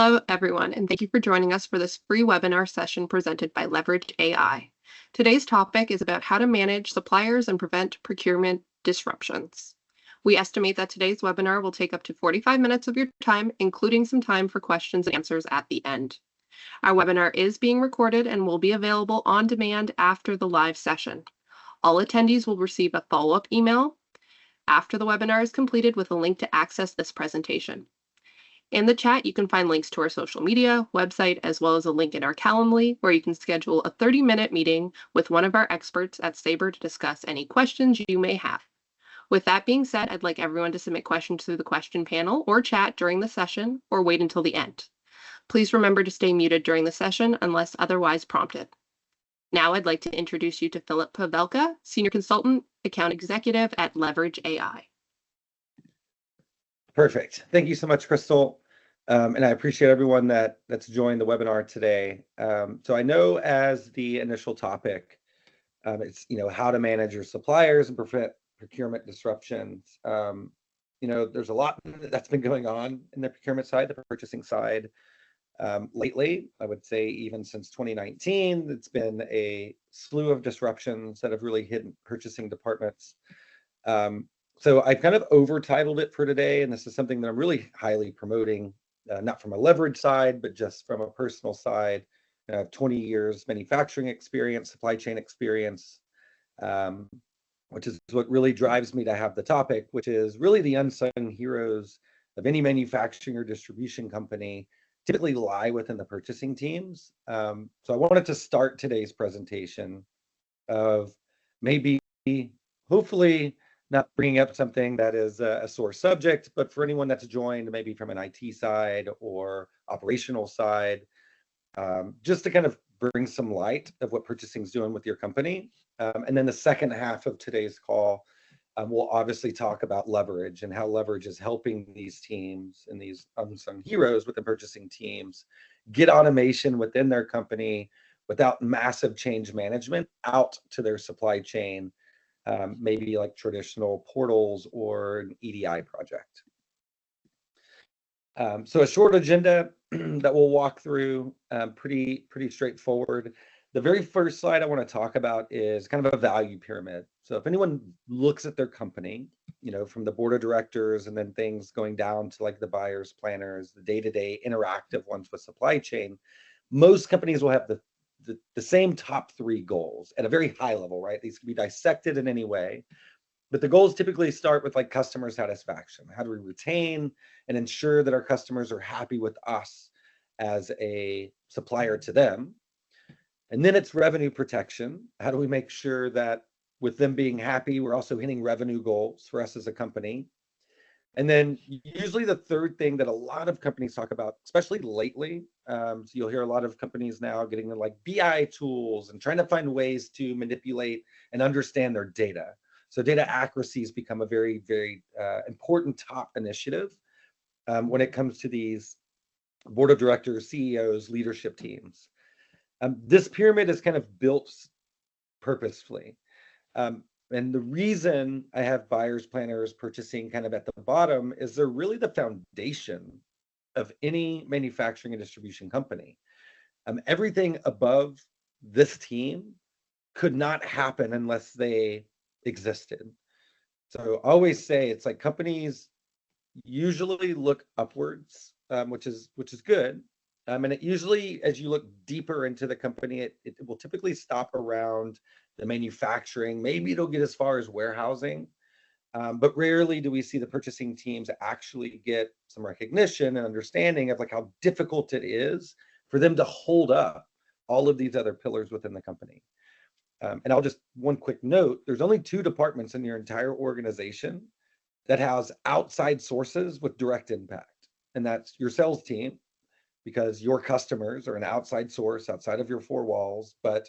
Hello, everyone, and thank you for joining us for this free webinar session presented by Leverage AI. Today's topic is about how to manage suppliers and prevent procurement disruptions. We estimate that today's webinar will take up to 45 minutes of your time, including some time for questions and answers at the end. Our webinar is being recorded and will be available on demand after the live session. All attendees will receive a follow-up email after the webinar is completed with a link to access this presentation. In the chat, you can find links to our social media, website, as well as a link in our Calendly where you can schedule a 30-minute meeting with one of our experts at Sabre to discuss any questions you may have. With that being said, I'd like everyone to submit questions through the question panel or chat during the session or wait until the end. Please remember to stay muted during the session unless otherwise prompted. Now I'd like to introduce you to Philip Pavelka, Senior Consultant, Account Executive at Leverage AI. Perfect. Thank you so much, Crystal. And I appreciate everyone that's joined the webinar today. So I know as the initial topic, it's how to manage your suppliers and prevent procurement disruptions. There's a lot that's been going on in the procurement side, the purchasing side. Lately, I would say even since 2019, it's been a slew of disruptions that have really hit purchasing departments. So I've kind of overtitled it for today, and this is something that I'm really highly promoting, not from a leverage side, but just from a personal side. I have 20 years manufacturing experience, supply chain experience, which is what really drives me to have the topic, which is really the unsung heroes of any manufacturing or distribution company typically lie within the purchasing teams. So I wanted to start today's presentation of maybe, hopefully, not bringing up something that is a sore subject, but for anyone that's joined maybe from an IT side or operational side, just to kind of bring some light of what purchasing is doing with your company. And then the second half of today's call, we'll obviously talk about leverage and how leverage is helping these teams and these unsung heroes with the purchasing teams get automation within their company without massive change management out to their supply chain. Maybe like traditional portals or an EDI project. So a short agenda that we'll walk through, pretty straightforward. The very first slide I want to talk about is kind of a value pyramid. So if anyone looks at their company, from the board of directors and then things going down to like the buyers, planners, the day-to-day interactive ones with supply chain, most companies will have the same top three goals at a very high level, right? These can be dissected in any way, but the goals typically start with like customer satisfaction. How do we retain and ensure that our customers are happy with us as a supplier to them? And then it's revenue protection. How do we make sure that with them being happy, we're also hitting revenue goals for us as a company? And then usually the third thing that a lot of companies talk about, especially lately, so you'll hear a lot of companies now getting like BI tools and trying to find ways to manipulate and understand their data. So data accuracy has become a very, very important top initiative when it comes to these board of directors, CEOs, leadership teams. This pyramid is kind of built purposefully. And the reason I have buyers, planners, purchasing kind of at the bottom is they're really the foundation of any manufacturing and distribution company. Everything above this team could not happen unless they existed. So I always say it's like companies usually look upwards, which is good. And it usually, as you look deeper into the company, it will typically stop around the manufacturing. Maybe it'll get as far as warehousing, but rarely do we see the purchasing teams actually get some recognition and understanding of like how difficult it is for them to hold up all of these other pillars within the company. And I'll just, one quick note, there's only 2 departments in your entire organization that has outside sources with direct impact. And that's your sales team, because your customers are an outside source outside of your 4 walls, but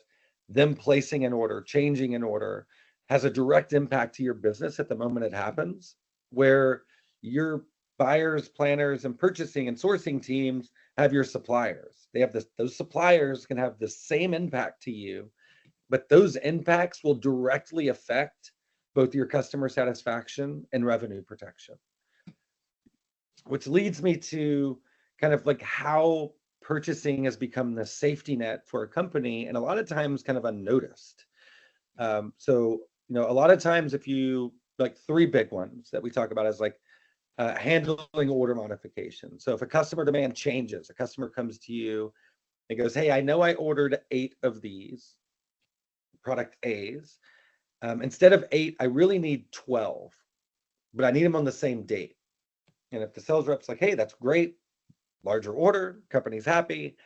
them placing an order, changing an order has a direct impact to your business at the moment it happens, where your buyers, planners, and purchasing and sourcing teams have your suppliers. They have those suppliers can have the same impact to you, but those impacts will directly affect both your customer satisfaction and revenue protection. Which leads me to kind of like how purchasing has become the safety net for a company, and a lot of times kind of unnoticed. So, a lot of times if you like three big ones that we talk about is like handling order modification. So if a customer demand changes, a customer comes to you and goes, "Hey, I know I ordered 8 of these product A's. Instead of 8, I really need 12, but I need them on the same date." And if the sales rep's like, "Hey, that's great, larger order, company's happy."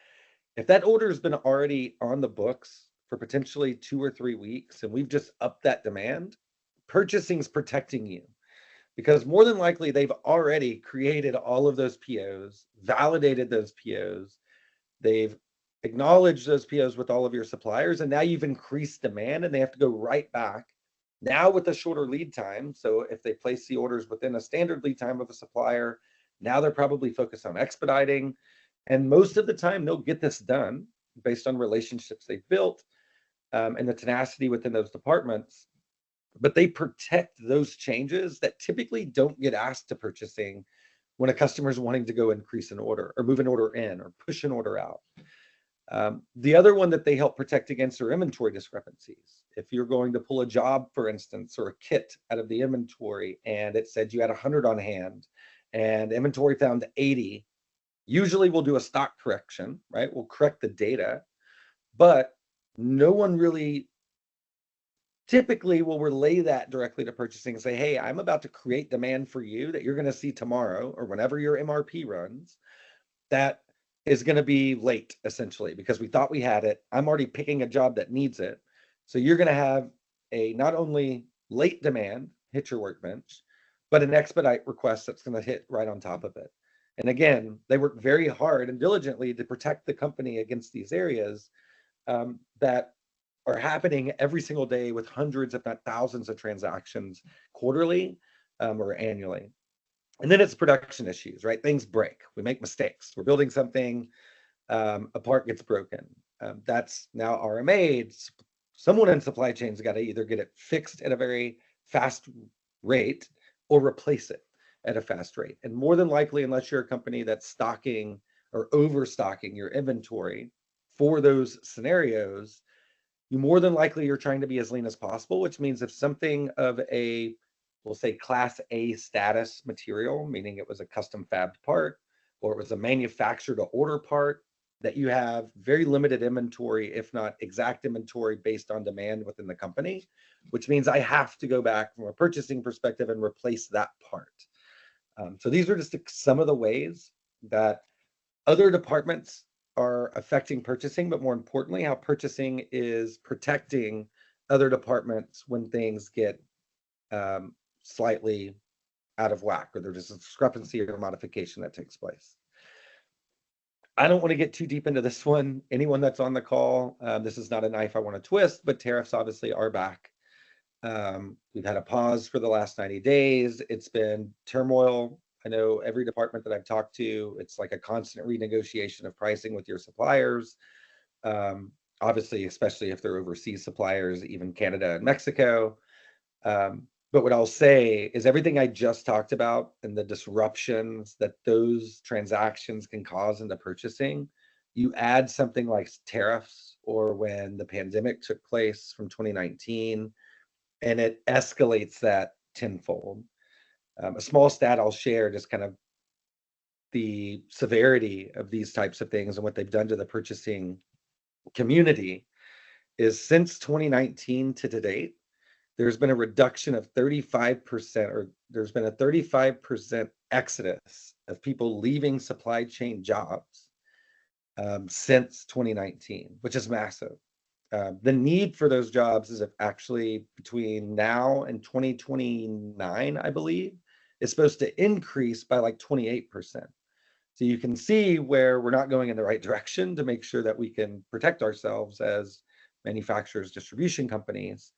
If that order has been already on the books for potentially 2 or 3 weeks and we've just upped that demand, purchasing's protecting you because more than likely they've already created all of those POs, validated those POs, they've acknowledged those POs with all of your suppliers, and now you've increased demand and they have to go right back now with a shorter lead time. So if they place the orders within a standard lead time of a supplier, now they're probably focused on expediting. And most of the time, they'll get this done based on relationships they've built and the tenacity within those departments. But they protect those changes that typically don't get asked to purchasing when a customer is wanting to go increase an order or move an order in or push an order out. The other one that they help protect against are inventory discrepancies. If you're going to pull a job, for instance, or a kit out of the inventory and it said you had 100 on hand and inventory found 80, usually we'll do a stock correction, right? We'll correct the data, but no one really typically will relay that directly to purchasing and say, "Hey, I'm about to create demand for you that you're going to see tomorrow or whenever your MRP runs. That is going to be late, essentially, because we thought we had it. I'm already picking a job that needs it. So you're going to have a not only late demand hit your workbench, but an expedite request that's going to hit right on top of it." And again, they work very hard and diligently to protect the company against these areas that are happening every single day with hundreds, if not thousands, of transactions quarterly or annually. And then it's production issues, right? Things break. We make mistakes. We're building something, a part gets broken. That's now RMA'd. Someone in supply chain's got to either get it fixed at a very fast rate or replace it at a fast rate. And more than likely, unless you're a company that's stocking or overstocking your inventory for those scenarios, you more than likely you're trying to be as lean as possible, which means if something of a, we'll say, class A status material, meaning it was a custom fabbed part or it was a manufactured to order part, that you have very limited inventory, if not exact inventory based on demand within the company, which means I have to go back from a purchasing perspective and replace that part. So these are just some of the ways that other departments are affecting purchasing, but more importantly, how purchasing is protecting other departments when things get slightly out of whack or there's a discrepancy or modification that takes place. I don't want to get too deep into this one. Anyone that's on the call, this is not a knife I want to twist, but tariffs obviously are back. We've had a pause for the last 90 days. It's been turmoil. I know every department that I've talked to, it's like a constant renegotiation of pricing with your suppliers. Obviously, especially if they're overseas suppliers, even Canada and Mexico. But what I'll say is everything I just talked about and the disruptions that those transactions can cause into purchasing, you add something like tariffs or when the pandemic took place from 2019, and it escalates that tenfold. A small stat I'll share, just kind of the severity of these types of things and what they've done to the purchasing community, is since 2019 to date, there's been a reduction of 35%, or there's been a 35% exodus of people leaving supply chain jobs since 2019, which is massive. The need for those jobs is actually between now and 2029, I believe, is supposed to increase by like 28%. So you can see where we're not going in the right direction to make sure that we can protect ourselves as manufacturers, distribution companies.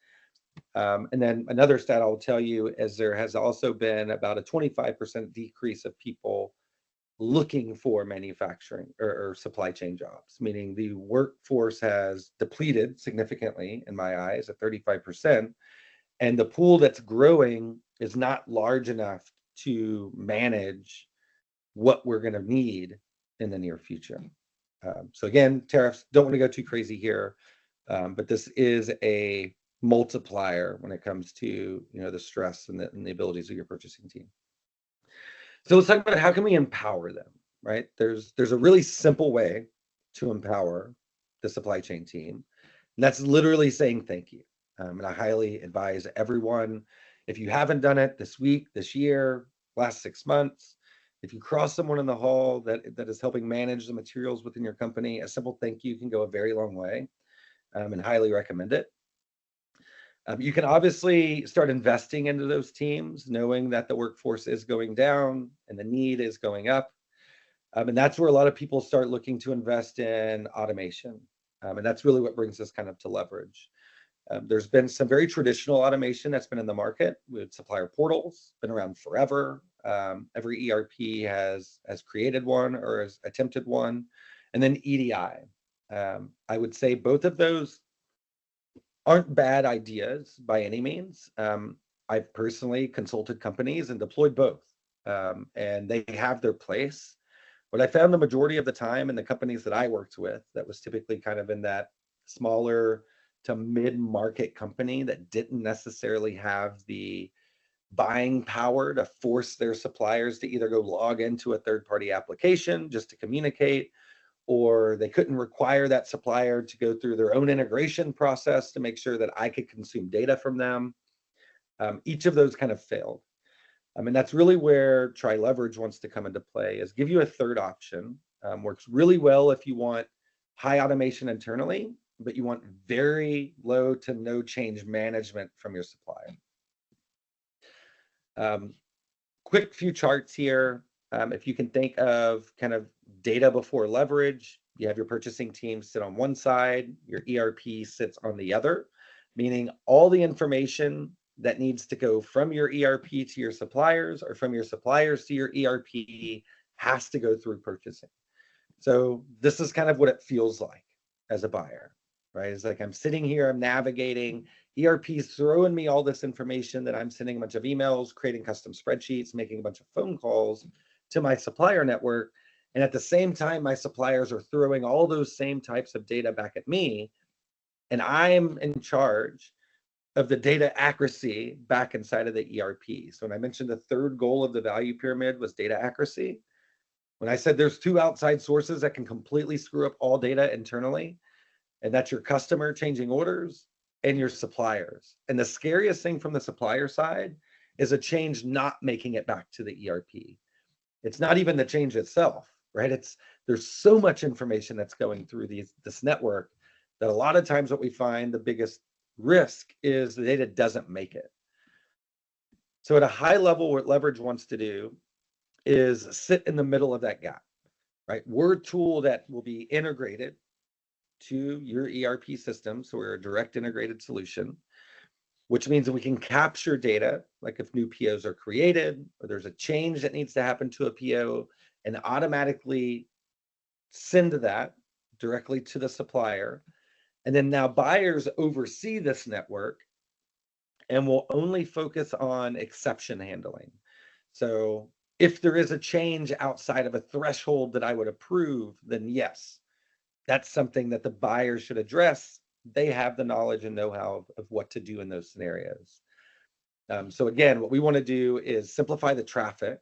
And then another stat I'll tell you is there has also been about a 25% decrease of people looking for manufacturing or supply chain jobs, meaning the workforce has depleted significantly, in my eyes, at 35%. And the pool that's growing is not large enough to manage what we're going to need in the near future. So again, tariffs, don't want to go too crazy here, but this is a multiplier when it comes to the stress and the abilities of your purchasing team. So let's talk about how can we empower them, right? There's a really simple way to empower the supply chain team, and that's literally saying thank you. And I highly advise everyone, if you haven't done it this week, this year, last 6 months, if you cross someone in the hall that is helping manage the materials within your company, a simple thank you can go a very long way, and highly recommend it. You can obviously start investing into those teams, knowing that the workforce is going down and the need is going up. And that's where a lot of people start looking to invest in automation. And that's really what brings us kind of to leverage. There's been some very traditional automation that's been in the market with supplier portals, been around forever. Every ERP has created one or has attempted one. And then EDI. I would say both of those aren't bad ideas by any means. I've personally consulted companies and deployed both, and they have their place. What I found the majority of the time in the companies that I worked with, that was typically kind of in that smaller to mid-market company that didn't necessarily have the buying power to force their suppliers to either go log into a third-party application just to communicate, or they couldn't require that supplier to go through their own integration process to make sure that I could consume data from them. Each of those kind of failed. I mean, that's really where Leverage wants to come into play, is give you a third option. Works really well if you want high automation internally, but you want very low to no change management from your supplier. Quick few charts here. If you can think of kind of data before leverage, you have your purchasing team sit on one side, your ERP sits on the other, meaning all the information that needs to go from your ERP to your suppliers or from your suppliers to your ERP has to go through purchasing. So this is kind of what it feels like as a buyer, right? It's like I'm sitting here, I'm navigating, ERP's throwing me all this information that I'm sending a bunch of emails, creating custom spreadsheets, making a bunch of phone calls to my supplier network. And at the same time, my suppliers are throwing all those same types of data back at me. And I'm in charge of the data accuracy back inside of the ERP. So when I mentioned the third goal of the value pyramid was data accuracy, when I said there's two outside sources that can completely screw up all data internally, and that's your customer changing orders and your suppliers. And the scariest thing from the supplier side is a change not making it back to the ERP. It's not even the change itself, right? There's so much information that's going through this network that a lot of times what we find the biggest risk is the data doesn't make it. So at a high level, what Leverage wants to do is sit in the middle of that gap, right? We're a tool that will be integrated to your ERP system. So we're a direct integrated solution, which means that we can capture data, like if new POs are created or there's a change that needs to happen to a PO, and automatically send that directly to the supplier. And then now buyers oversee this network and will only focus on exception handling. So if there is a change outside of a threshold that I would approve, then yes, that's something that the buyer should address. They have the knowledge and know-how of what to do in those scenarios. So again, what we want to do is simplify the traffic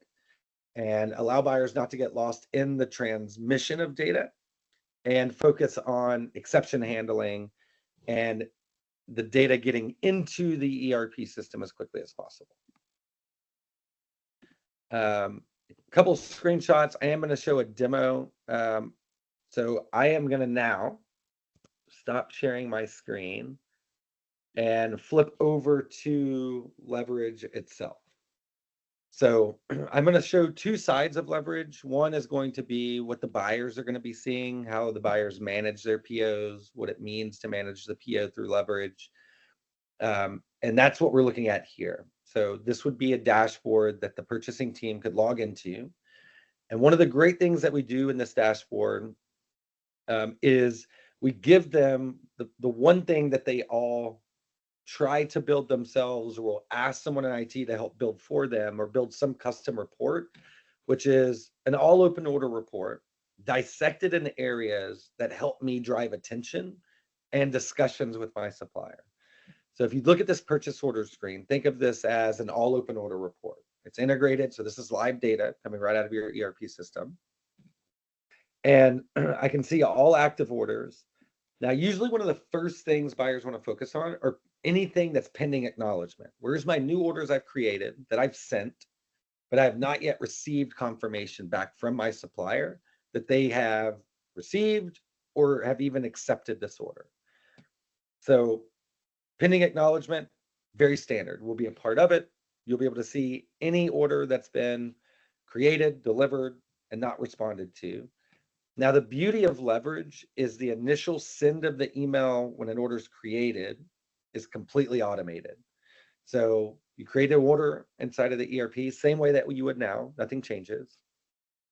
and allow buyers not to get lost in the transmission of data and focus on exception handling and the data getting into the ERP system as quickly as possible. A couple screenshots. I am going to show a demo. So I am going to now stop sharing my screen and flip over to Leverage itself. So I'm going to show two sides of Leverage. One is going to be what the buyers are going to be seeing, how the buyers manage their POs, what it means to manage the PO through Leverage. And that's what we're looking at here. So this would be a dashboard that the purchasing team could log into. And one of the great things that we do in this dashboard is we give them the one thing that they all try to build themselves, or will ask someone in IT to help build for them or build some custom report, which is an all open order report dissected in areas that help me drive attention and discussions with my supplier. So if you look at this purchase order screen, think of this as an all open order report. It's integrated. So this is live data coming right out of your ERP system. And I can see all active orders. Now, usually one of the first things buyers want to focus on are anything that's pending acknowledgement. Where's my new orders I've created that I've sent, but I have not yet received confirmation back from my supplier that they have received or have even accepted this order. So pending acknowledgement, very standard. We'll be a part of it. You'll be able to see any order that's been created, delivered, and not responded to. Now, the beauty of Leverage is the initial send of the email when an order is created is completely automated. So you create an order inside of the ERP, same way that you would now, nothing changes.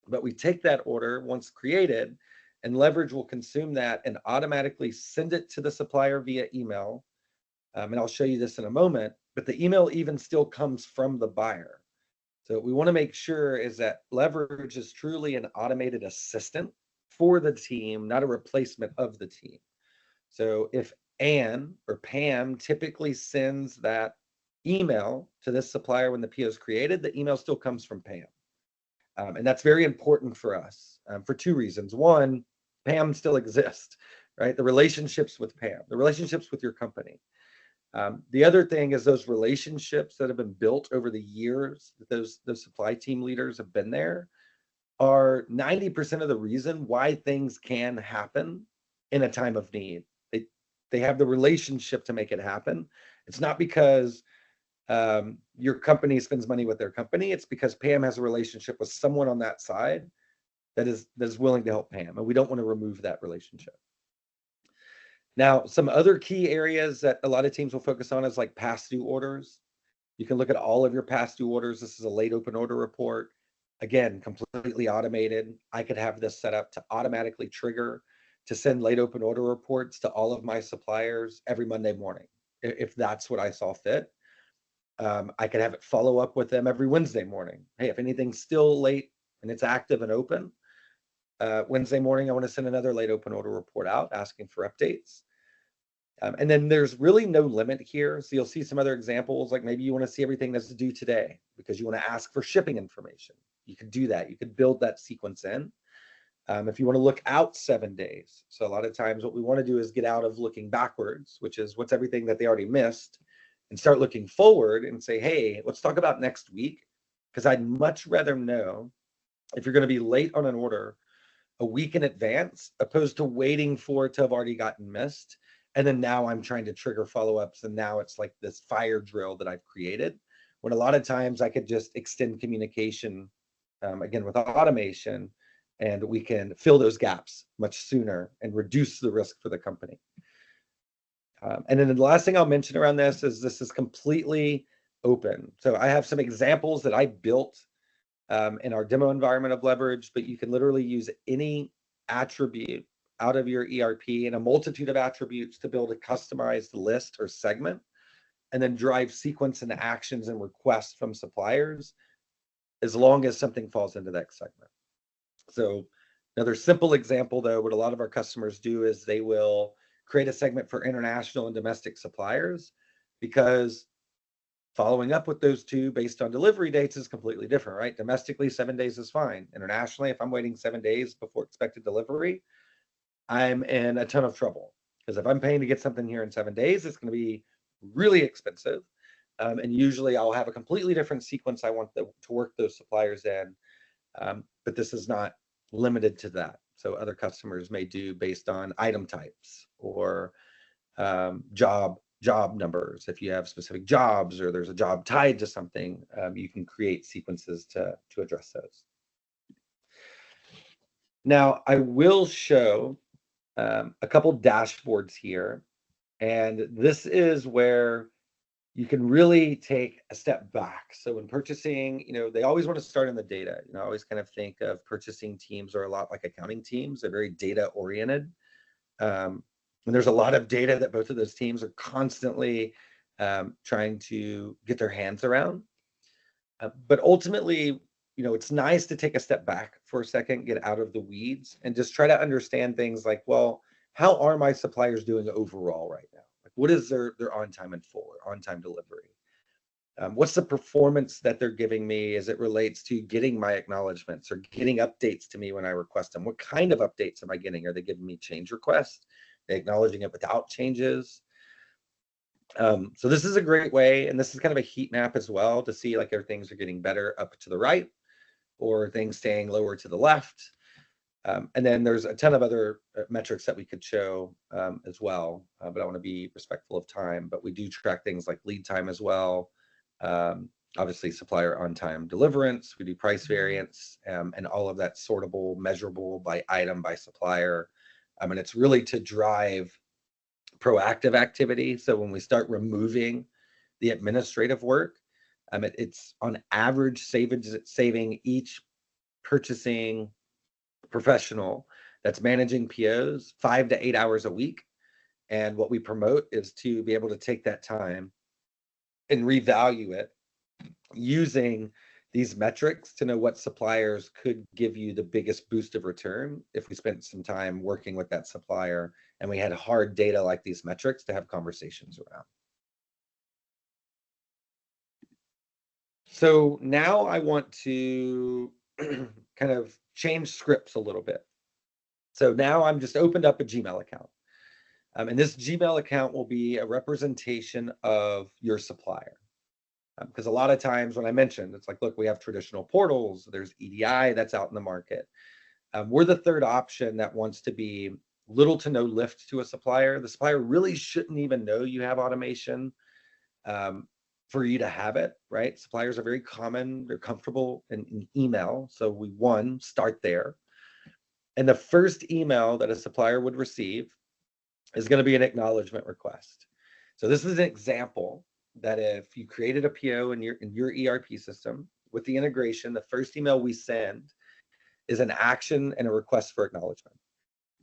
But we take that order once created, and Leverage will consume that and automatically send it to the supplier via email. And I'll show you this in a moment, but the email even still comes from the buyer. So what we want to make sure is that Leverage is truly an automated assistant for the team, not a replacement of the team. So if Anne or Pam typically sends that email to this supplier when the PO is created, the email still comes from Pam. And that's very important for us for two reasons. One, Pam still exists, right? The relationships with Pam, the relationships with your company. The other thing is those relationships that have been built over the years that those supply team leaders have been there are 90% of the reason why things can happen in a time of need. They have the relationship to make it happen. It's not because your company spends money with their company. It's because Pam has a relationship with someone on that side that is willing to help Pam, and we don't want to remove that relationship. Now, some other key areas that a lot of teams will focus on is like past due orders. You can look at all of your past due orders. This is a late open order report. Again, completely automated. I could have this set up to automatically trigger to send late open order reports to all of my suppliers every Monday morning, if that's what I saw fit. I could have it follow up with them every Wednesday morning. Hey, if anything's still late and it's active and open, Wednesday morning, I want to send another late open order report out asking for updates. And then there's really no limit here. So you'll see some other examples, like maybe you want to see everything that's due today because you want to ask for shipping information. You could do that. You could build that sequence in. If you want to look out 7 days. So a lot of times what we want to do is get out of looking backwards, which is what's everything that they already missed, and start looking forward and say, hey, let's talk about next week. Because I'd much rather know if you're going to be late on an order a week in advance, opposed to waiting for it to have already gotten missed. And then now I'm trying to trigger follow-ups, and now it's like this fire drill that I've created, when a lot of times I could just extend communication, again, with automation, and we can fill those gaps much sooner and reduce the risk for the company. And then the last thing I'll mention around this is completely open. So I have some examples that I built in our demo environment of Leverage, but you can literally use any attribute out of your ERP and a multitude of attributes to build a customized list or segment, and then drive sequence and actions and requests from suppliers as long as something falls into that segment. So another simple example, though, what a lot of our customers do is they will create a segment for international and domestic suppliers, because following up with those two based on delivery dates is completely different, right? Domestically, 7 days is fine. Internationally, if I'm waiting 7 days before expected delivery, I'm in a ton of trouble, because if I'm paying to get something here in 7 days, it's going to be really expensive. And usually I'll have a completely different sequence I want to work those suppliers in. But this is not limited to that. So other customers may do based on item types or job numbers. If you have specific jobs or there's a job tied to something, you can create sequences to address those. Now, I will show a couple dashboards here, and this is where you can really take a step back. So when purchasing, they always want to start in the data. I always kind of think of purchasing teams are a lot like accounting teams. They're very data oriented. And there's a lot of data that both of those teams are constantly trying to get their hands around. But ultimately, it's nice to take a step back for a second, get out of the weeds, and just try to understand things like, well, how are my suppliers doing overall right now? Like, what is their on time and full or on time delivery? What's the performance that they're giving me as it relates to getting my acknowledgments or getting updates to me when I request them? What kind of updates am I getting? Are they giving me change requests? Are they acknowledging it without changes? So this is a great way, and this is kind of a heat map as well to see like if things are getting better up to the right or things staying lower to the left. And then there's a ton of other metrics that we could show as well, but I want to be respectful of time. But we do track things like lead time as well. Obviously, supplier on-time deliverance. We do price variance, and all of that sortable, measurable by item, by supplier. And it's really to drive proactive activity. So when we start removing the administrative work, it's on average saving each purchasing professional that's managing POs 5 to 8 hours a week. And what we promote is to be able to take that time and revalue it using these metrics to know what suppliers could give you the biggest boost of return if we spent some time working with that supplier and we had hard data like these metrics to have conversations around. So now I want to kind of change scripts a little bit. So now I'm just opened up a Gmail account. And this Gmail account will be a representation of your supplier. Because a lot of times when I mentioned, it's like, look, we have traditional portals, there's EDI that's out in the market. We're the third option that wants to be little to no lift to a supplier. The supplier really shouldn't even know you have automation for you to have it, right? Suppliers are very common, they're comfortable in email. So we, start there. And the first email that a supplier would receive is going to be an acknowledgement request. So this is an example that if you created a PO in your ERP system with the integration, the first email we send is an action and a request for acknowledgement.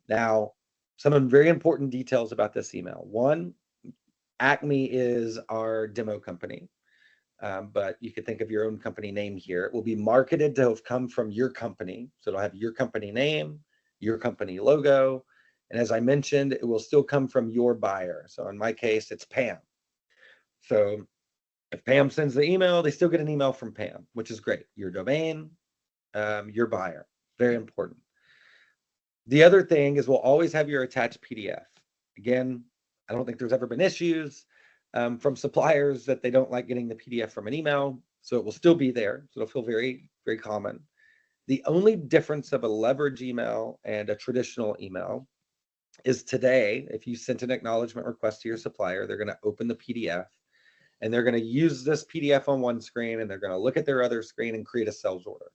Now, some very important details about this email. One, Acme is our demo company, but you could think of your own company name here. It will be marketed to have come from your company. So it'll have your company name, your company logo. And as I mentioned, it will still come from your buyer. So in my case, it's Pam. So if Pam sends the email, they still get an email from Pam, which is great. Your domain, your buyer, very important. The other thing is we'll always have your attached PDF. Again, I don't think there's ever been issues from suppliers that they don't like getting the PDF from an email. So it will still be there. So it'll feel very, very common. The only difference of a leverage email and a traditional email is today, if you sent an acknowledgement request to your supplier, they're going to open the PDF and they're going to use this PDF on one screen and they're going to look at their other screen and create a sales order.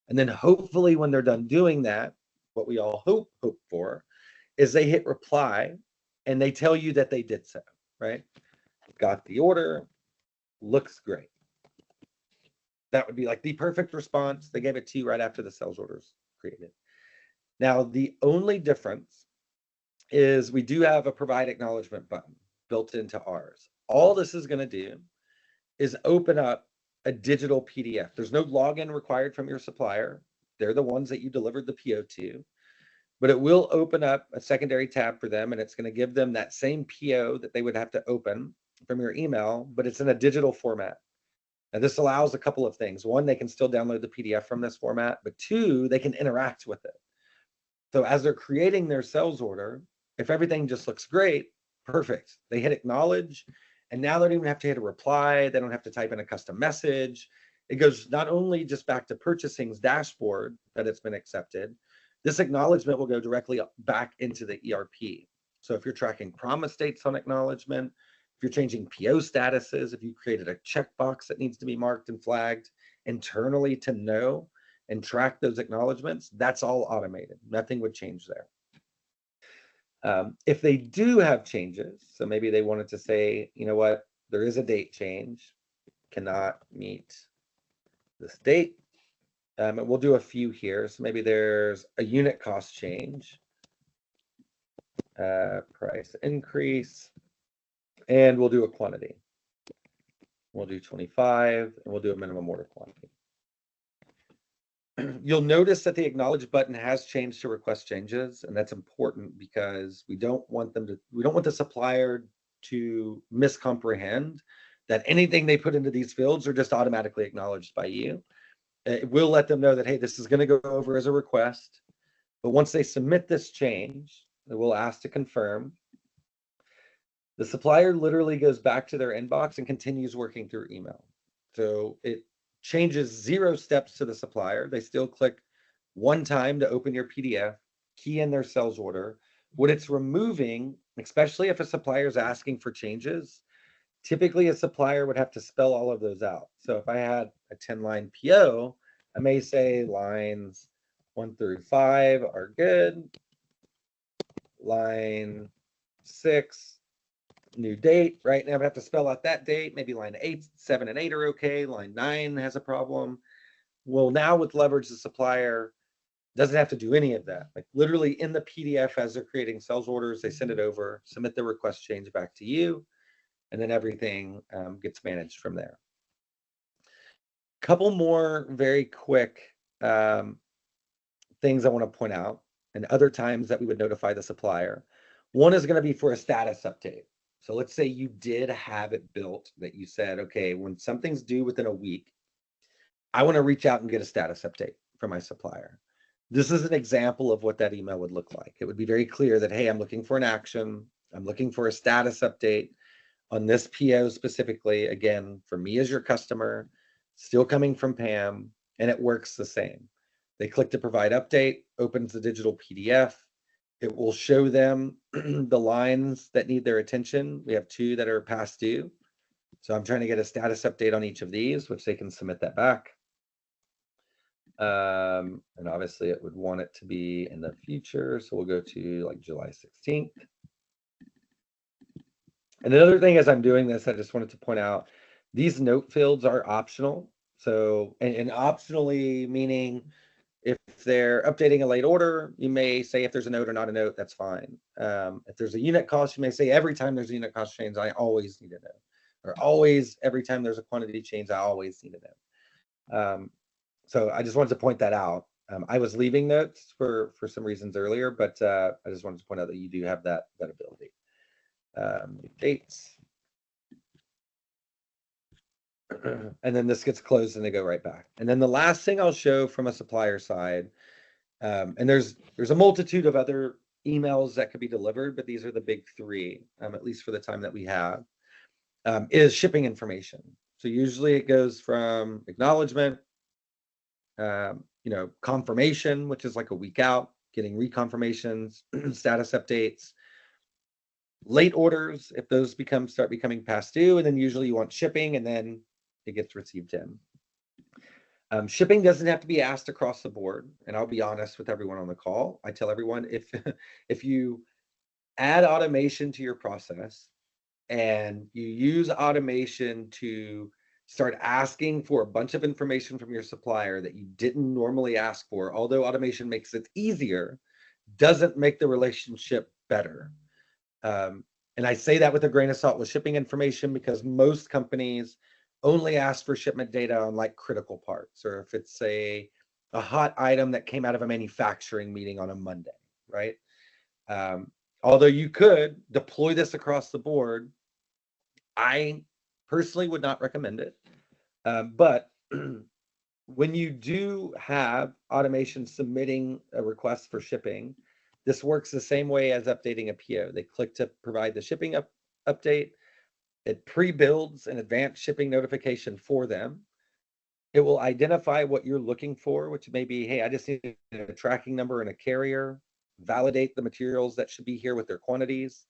And then hopefully when they're done doing that, what we all hope for is they hit reply and they tell you that they did so, right? Got the order, looks great. That would be like the perfect response. They gave it to you right after the sales order's created. Now, the only difference is we do have a provide acknowledgement button built into ours. All this is going to do is open up a digital PDF. There's no login required from your supplier. They're the ones that you delivered the PO to, but it will open up a secondary tab for them, and it's going to give them that same PO that they would have to open from your email, but it's in a digital format. Now, this allows a couple of things. One, they can still download the PDF from this format, but two, they can interact with it. So as they're creating their sales order, if everything just looks great, perfect. They hit acknowledge, and now they don't even have to hit a reply. They don't have to type in a custom message. It goes not only just back to purchasing's dashboard that it's been accepted, this acknowledgement will go directly back into the ERP. So if you're tracking promise dates on acknowledgement, if you're changing PO statuses, if you created a checkbox that needs to be marked and flagged internally to know and track those acknowledgements, that's all automated. Nothing would change there. If they do have changes, so maybe they wanted to say, you know what, there is a date change, cannot meet this date. And we'll do a few here. So maybe there's a unit cost change, price increase, and we'll do a quantity. We'll do 25, and we'll do a minimum order quantity. You'll notice that the acknowledge button has changed to request changes, and that's important because we don't want the supplier to miscomprehend that anything they put into these fields are just automatically acknowledged by you. It will let them know that, hey, this is going to go over as a request, but once they submit this change, they will ask to confirm. The supplier literally goes back to their inbox and continues working through email. So it changes 0 steps to the supplier. They still click one time to open your PDF, key in their sales order. What it's removing, especially if a supplier is asking for changes, typically a supplier would have to spell all of those out. So if I had a 10-line PO, I may say lines 1 through 5 are good. Line 6, new date, right? Now I have to spell out that date. Maybe line 8, 7, and 8 are okay. Line 9 has a problem. Well, now with Leverage, the supplier doesn't have to do any of that. Like literally in the PDF as they're creating sales orders, they send it over, submit the request change back to you, and then everything gets managed from there. Couple more very quick things I want to point out, and other times that we would notify the supplier. One is going to be for a status update. So let's say you did have it built that you said, okay, when something's due within a week, I want to reach out and get a status update from my supplier. This is an example of what that email would look like. It would be very clear that, hey, I'm looking for an action. I'm looking for a status update on this PO specifically. Again, for me as your customer, still coming from Pam, and it works the same. They click to provide update, opens the digital PDF. It will show them the lines that need their attention. We have 2 that are past due. So I'm trying to get a status update on each of these, which they can submit that back. And obviously it would want it to be in the future. So we'll go to like July 16th. And another thing as I'm doing this, I just wanted to point out, these note fields are optional. So, and optionally meaning if they're updating a late order, you may say if there's a note or not a note, that's fine. If there's a unit cost, you may say every time there's a unit cost change, I always need a note. Or always, every time there's a quantity change, I always need a note. So I just wanted to point that out. I was leaving notes for some reasons earlier, but I just wanted to point out that you do have that ability. Dates. And then this gets closed and they go right back. And then the last thing I'll show from a supplier side, and there's a multitude of other emails that could be delivered, but these are the big 3, at least for the time that we have, is shipping information. So usually it goes from acknowledgement, confirmation, which is like a week out, getting reconfirmations, status updates, late orders, if those start becoming past due, and then usually you want shipping, and then it gets received in. Shipping doesn't have to be asked across the board, and I'll be honest with everyone on the call. I tell everyone, if you add automation to your process and you use automation to start asking for a bunch of information from your supplier that you didn't normally ask for, although automation makes it easier, doesn't make the relationship better. And I say that with a grain of salt with shipping information, because most companies only ask for shipment data on like critical parts, or if it's a hot item that came out of a manufacturing meeting on a Monday, right? Although you could deploy this across the board, I personally would not recommend it. But when you do have automation submitting a request for shipping, this works the same way as updating a PO. They click to provide the shipping update. It pre-builds an advanced shipping notification for them. It will identify what you're looking for, which may be, hey, I just need a tracking number and a carrier, validate the materials that should be here with their quantities.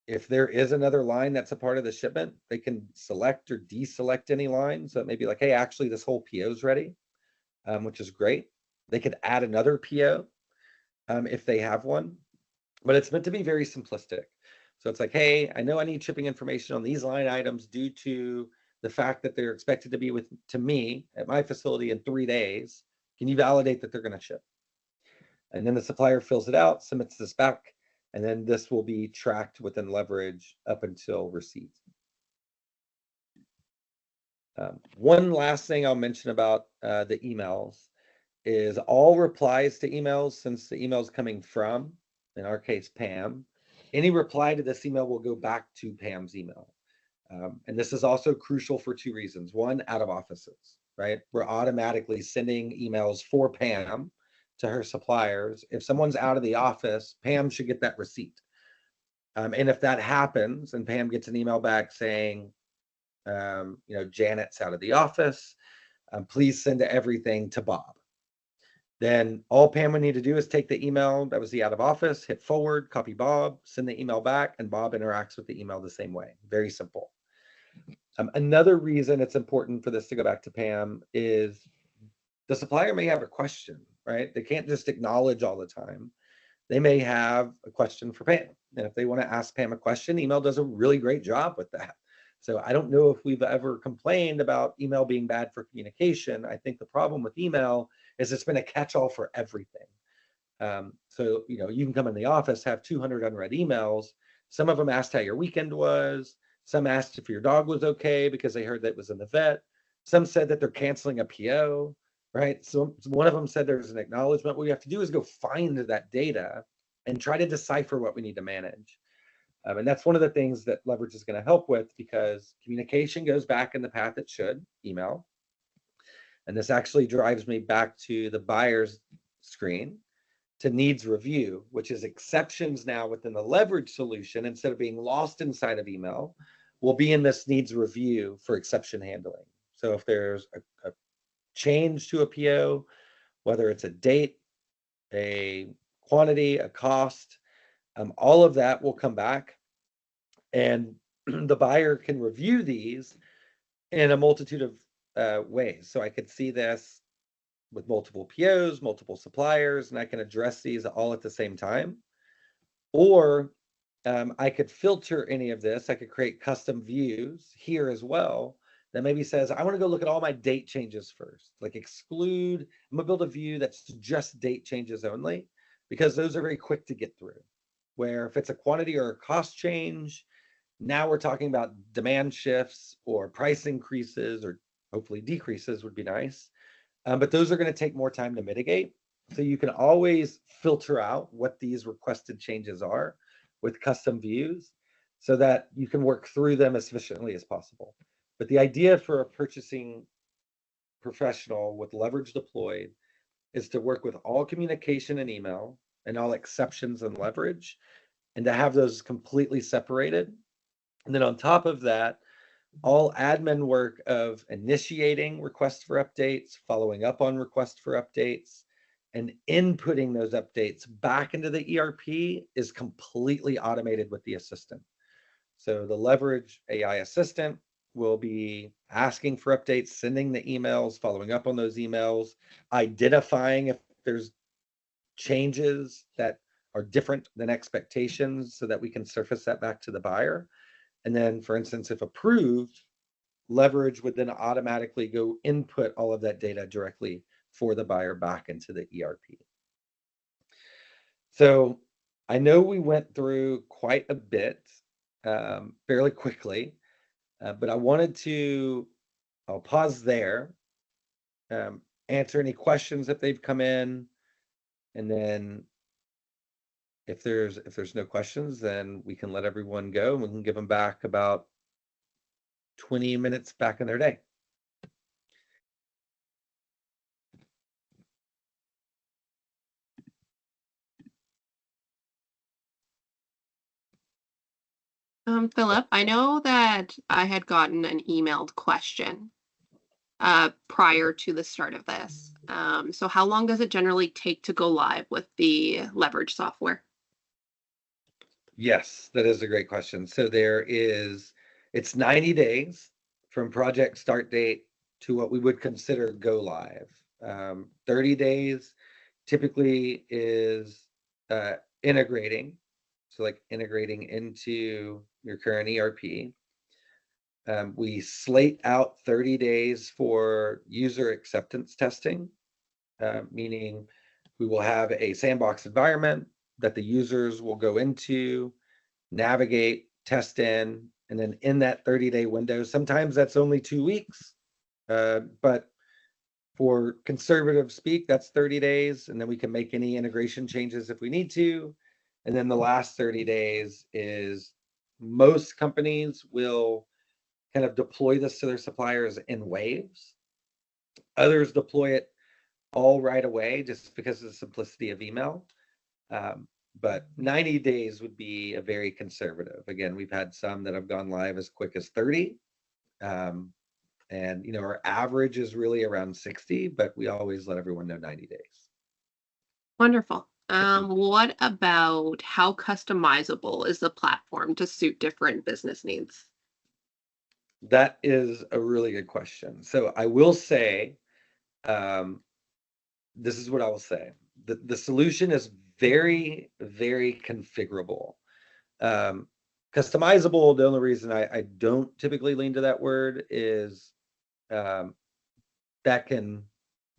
If there is another line that's a part of the shipment, they can select or deselect any line. So it may be like, hey, actually this whole PO is ready, which is great. They could add another PO if they have one, but it's meant to be very simplistic. So it's like, hey, I know I need shipping information on these line items due to the fact that they're expected to be to me at my facility in 3 days. Can you validate that they're going to ship? And then the supplier fills it out, submits this back, and then this will be tracked within Leverage up until receipt. One last thing I'll mention about the emails is all replies to emails, since the email is coming from, in our case, Pam, any reply to this email will go back to Pam's email. And this is also crucial for two reasons. One, out of offices, right? We're automatically sending emails for Pam to her suppliers. If someone's out of the office, Pam should get that receipt. And if that happens and Pam gets an email back saying, Janet's out of the office, please send everything to Bob. Then all Pam would need to do is take the email that was the out of office, hit forward, copy Bob, send the email back, and Bob interacts with the email the same way. Very simple. Another reason it's important for this to go back to Pam is the supplier may have a question, right? They can't just acknowledge all the time. They may have a question for Pam. And if they want to ask Pam a question, email does a really great job with that. So I don't know if we've ever complained about email being bad for communication. I think the problem with email is it's been a catch-all for everything. So you can come in the office, have 200 unread emails. Some of them asked how your weekend was. Some asked if your dog was okay because they heard that it was in the vet. Some said that they're canceling a PO, right? So one of them said there's an acknowledgement. What we have to do is go find that data and try to decipher what we need to manage. And that's one of the things that Leverage is going to help with, because communication goes back in the path it should, email. And this actually drives me back to the buyer's screen, to needs review, which is exceptions now within the Leverage solution. Instead of being lost inside of email, will be in this needs review for exception handling. So if there's a change to a PO, whether it's a date, a quantity, a cost, all of that will come back, and the buyer can review these in a multitude of ways. So I could see this with multiple POs, multiple suppliers, and I can address these all at the same time. Or I could filter any of this. I could create custom views here as well that maybe says, I want to go look at all my date changes first. Like exclude, I'm gonna build a view that's just date changes only, because those are very quick to get through. Where if it's a quantity or a cost change, now we're talking about demand shifts or price increases, or hopefully decreases would be nice. But those are going to take more time to mitigate. So you can always filter out what these requested changes are with custom views so that you can work through them as efficiently as possible. But the idea for a purchasing professional with Leverage deployed is to work with all communication and email and all exceptions and Leverage, and to have those completely separated. And then on top of that, all admin work of initiating requests for updates, following up on requests for updates, and inputting those updates back into the ERP is completely automated with the assistant. So the Leverage AI assistant will be asking for updates, sending the emails, following up on those emails, identifying if there's changes that are different than expectations so that we can surface that back to the buyer. And then, for instance, if approved, Leverage would then automatically go input all of that data directly for the buyer back into the ERP. So I know we went through quite a bit fairly quickly, but I wanted to, I'll pause there, answer any questions if they've come in, and then if there's no questions, then we can let everyone go, and we can give them back about 20 minutes back in their day. Philip, I know that I had gotten an emailed question prior to the start of this. So how long does it generally take to go live with the Leverage software? Yes, that is a great question. So it's 90 days from project start date to what we would consider go live. 30 days typically is integrating. So like integrating into your current ERP. We slate out 30 days for user acceptance testing, meaning we will have a sandbox environment that the users will go into, navigate, test in, and then in that 30-day window, sometimes that's only 2 weeks, but For conservative speak, that's 30 days, and then we can make any integration changes if we need to. And then the last 30 days is most companies will kind of deploy this to their suppliers in waves. Others deploy it all right away just because of the simplicity of email. But 90 days would be a very conservative. Again, we've had some that have gone live as quick as 30. And our average is really around 60, but we always let everyone know 90 days. Wonderful. What about how customizable is the platform to suit different business needs? That is a really good question. So I will say, this is what I will say. The solution is very, very configurable. Customizable, the only reason I don't typically lean to that word is that can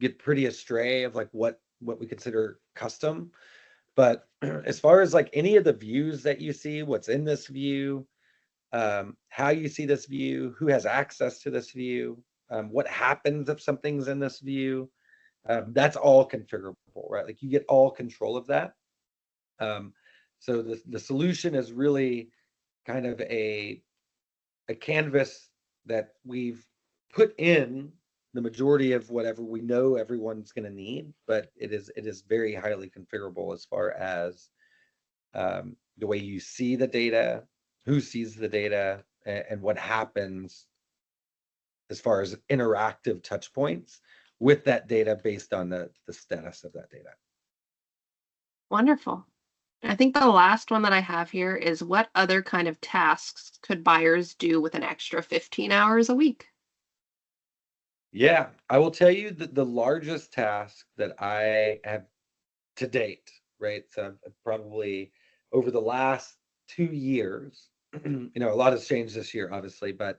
get pretty astray of like what we consider custom. But as far as like any of the views that you see, what's in this view, how you see this view, who has access to this view, what happens if something's in this view, that's all configurable, right? Like you get all control of that. So the solution is really kind of a canvas that we've put in the majority of whatever we know everyone's going to need, but it is very highly configurable as far as the way you see the data, who sees the data, and what happens as far as interactive touch points with that data based on the status of that data. Wonderful. I think the last one that I have here is what other kind of tasks could buyers do with an extra 15 hours a week? Yeah, I will tell you that the largest task that I have to date, right? So I've probably over the last 2 years, a lot has changed this year, obviously, but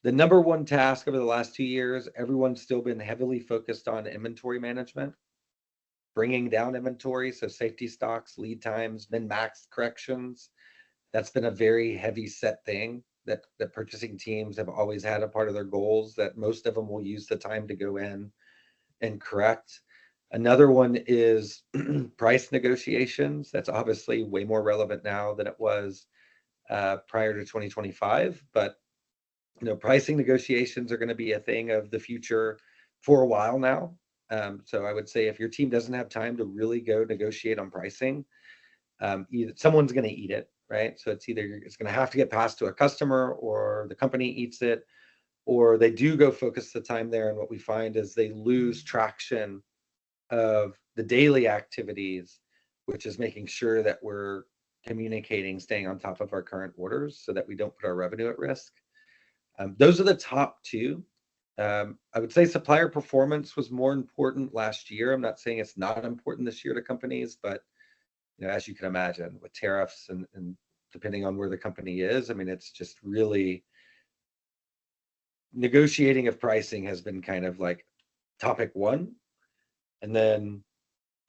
the number one task over the last 2 years, everyone's still been heavily focused on inventory management, bringing down inventory, so safety stocks, lead times, min-max corrections. That's been a very heavy set thing that the purchasing teams have always had a part of their goals that most of them will use the time to go in and correct. Another one is price negotiations. That's obviously way more relevant now than it was prior to 2025. But pricing negotiations are going to be a thing of the future for a while now. So I would say if your team doesn't have time to really go negotiate on pricing, either someone's going to eat it, right? So it's going to have to get passed to a customer, or the company eats it, or they do go focus the time there. And what we find is they lose traction of the daily activities, which is making sure that we're communicating, staying on top of our current orders so that we don't put our revenue at risk. Those are the top two. I would say supplier performance was more important last year. I'm not saying it's not important this year to companies, but as you can imagine, with tariffs and depending on where the company is, I mean, it's just really negotiating of pricing has been kind of like topic one. And then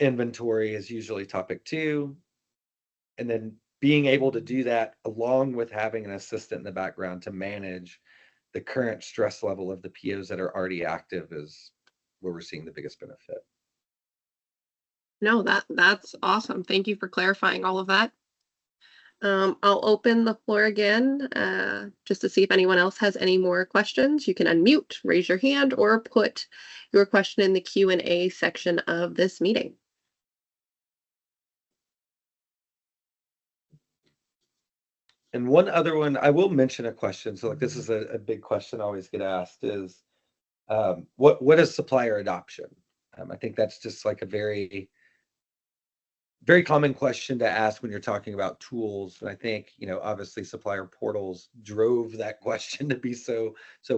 inventory is usually topic two. And then being able to do that along with having an assistant in the background to manage the current stress level of the POs that are already active is where we're seeing the biggest benefit. No, that's awesome. Thank you for clarifying all of that. I'll open the floor again just to see if anyone else has any more questions. You can unmute, raise your hand, or put your question in the Q&A section of this meeting. And one other one, I will mention a question. So like this is a big question I always get asked is, what is supplier adoption? I think that's just like a very, very common question to ask when you're talking about tools. And I think, obviously supplier portals drove that question to be so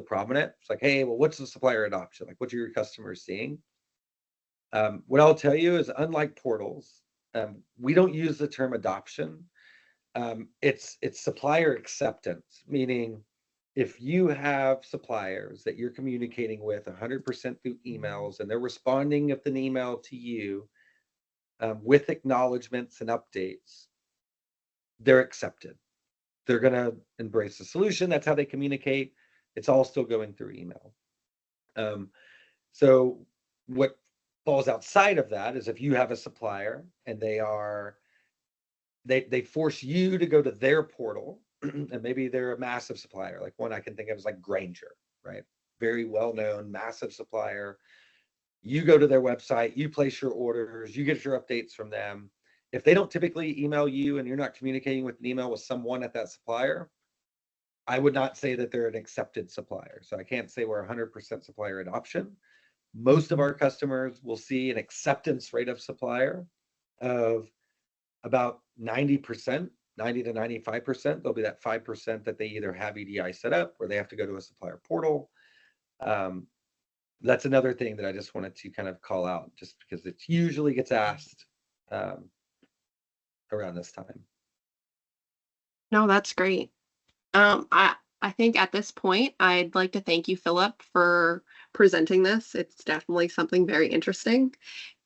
prominent. It's like, hey, well, what's the supplier adoption? Like, what are your customers seeing? What I'll tell you is, unlike portals, we don't use the term adoption. It's supplier acceptance, meaning if you have suppliers that you're communicating with 100% through emails and they're responding with an email to you with acknowledgments and updates, they're accepted. They're going to embrace the solution. That's how they communicate. It's all still going through email. So What falls outside of that is if you have a supplier and they force you to go to their portal, and maybe they're a massive supplier. Like one I can think of is like Granger, right? Very well known, massive supplier. You go to their website, you place your orders, you get your updates from them. If they don't typically email you and you're not communicating with an email with someone at that supplier, I would not say that they're an accepted supplier. So I can't say we're 100% supplier adoption. Most of our customers will see an acceptance rate of supplier of about 90%, 90 to 95%. There'll be that 5% that they either have EDI set up or they have to go to a supplier portal. That's another thing that I just wanted to kind of call out, just because it usually gets asked around this time. No, that's great. I think at this point, I'd like to thank you, Philip, for presenting this. It's definitely something very interesting,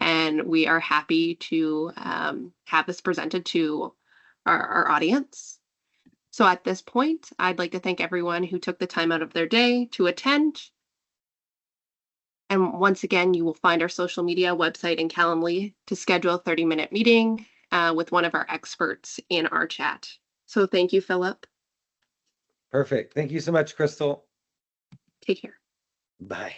and we are happy to have this presented to our audience. So at this point, I'd like to thank everyone who took the time out of their day to attend. And once again, you will find our social media website and Calendly to schedule a 30-minute meeting with one of our experts in our chat. So thank you, Philip. Perfect. Thank you so much, Crystal. Take care. Bye.